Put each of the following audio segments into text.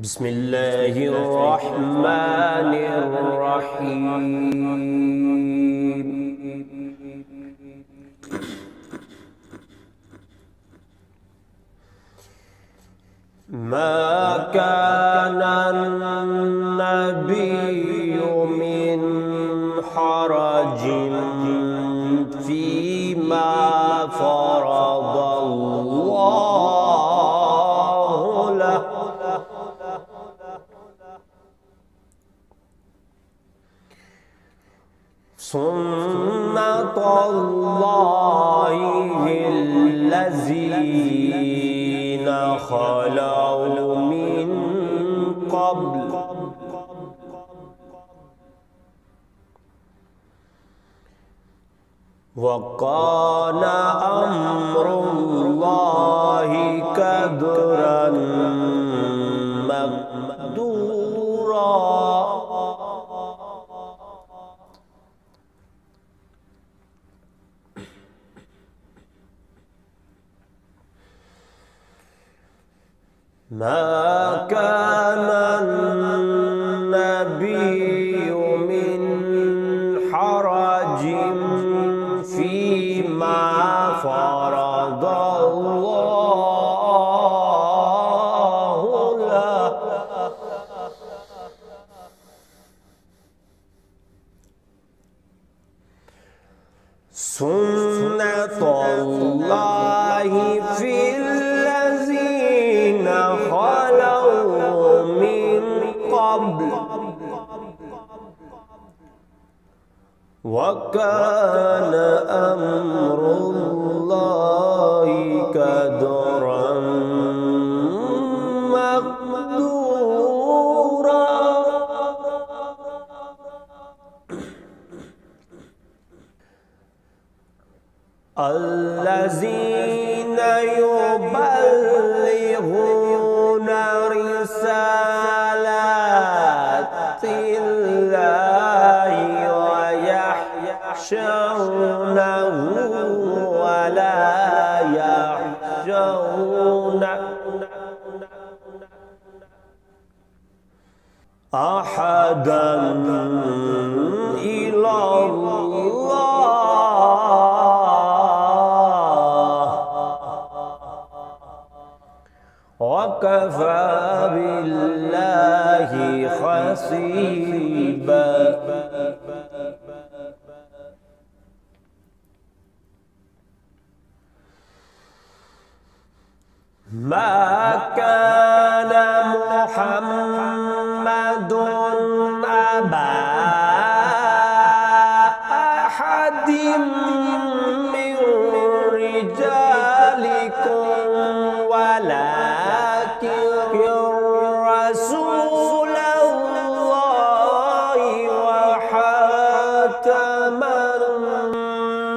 بسم الله الرحمن الرحيم. ما كان النبي من حرج فيما فرض الله له، سنة الله الذين خلوا من قبل، وكان أمر الله قدرا مقدورا. ما كان النبي من حرج فيما فرض الله له، سنة الله في الذين خلوا من قبل، وكان أمر الله قدرا مقدورا. الذين يبلغون رسالات الله ويخشونه ولا يخشون أحدا إلا الله، وكفى بالله حسيبا. ما كان محمد أبا أحد من رجالكم ولكن رسول الله وخاتم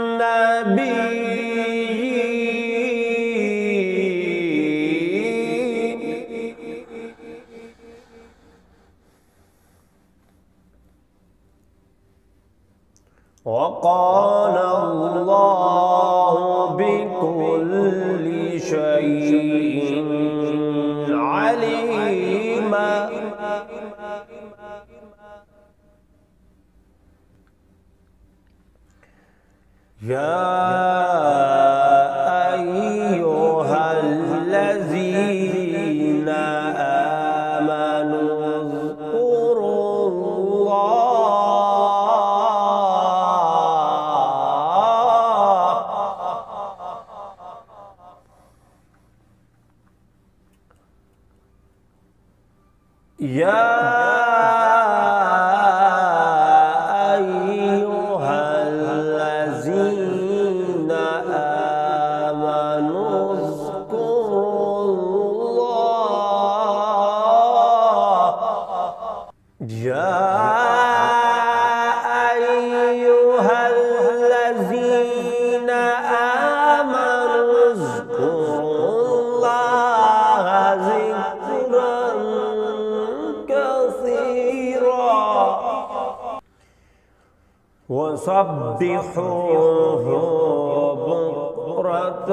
النبيين. وكان الله بكل شيء عليما. يا أيها الذين آمنوا اذكروا الله يا أيها الذين آمنوا اذكروا الله يا أيها الذين آمنوا اذكروا الله ذكرا كثيرا وسبحوه بكرة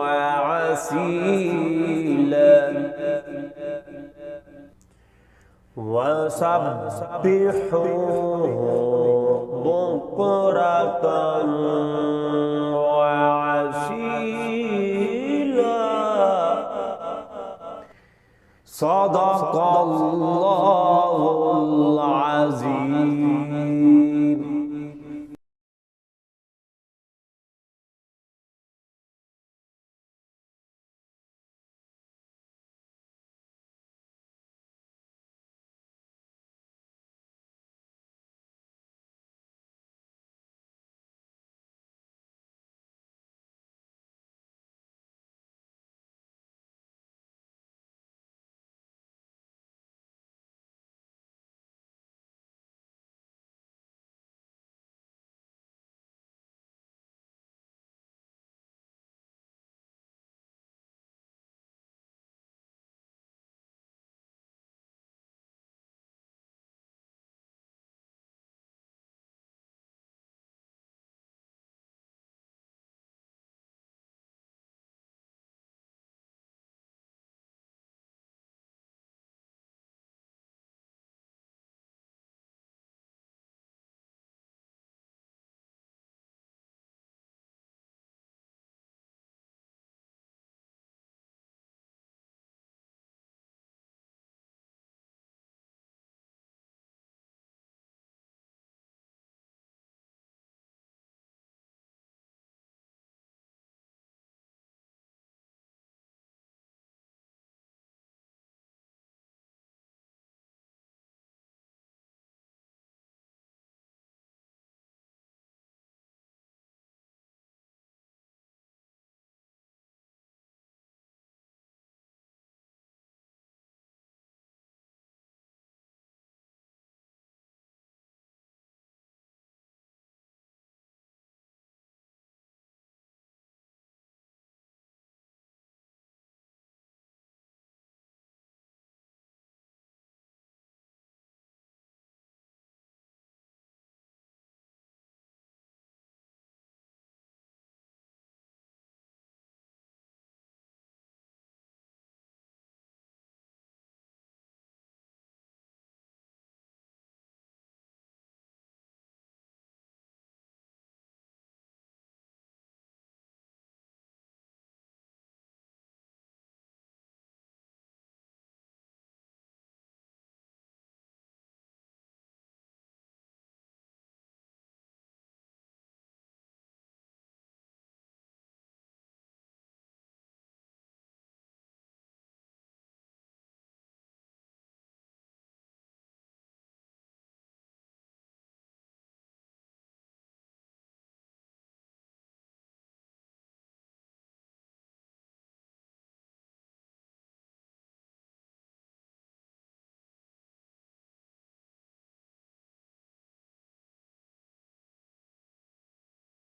وعشيا. قليلا وسبحوه بكرة وعشيلا صدق الله العظيم.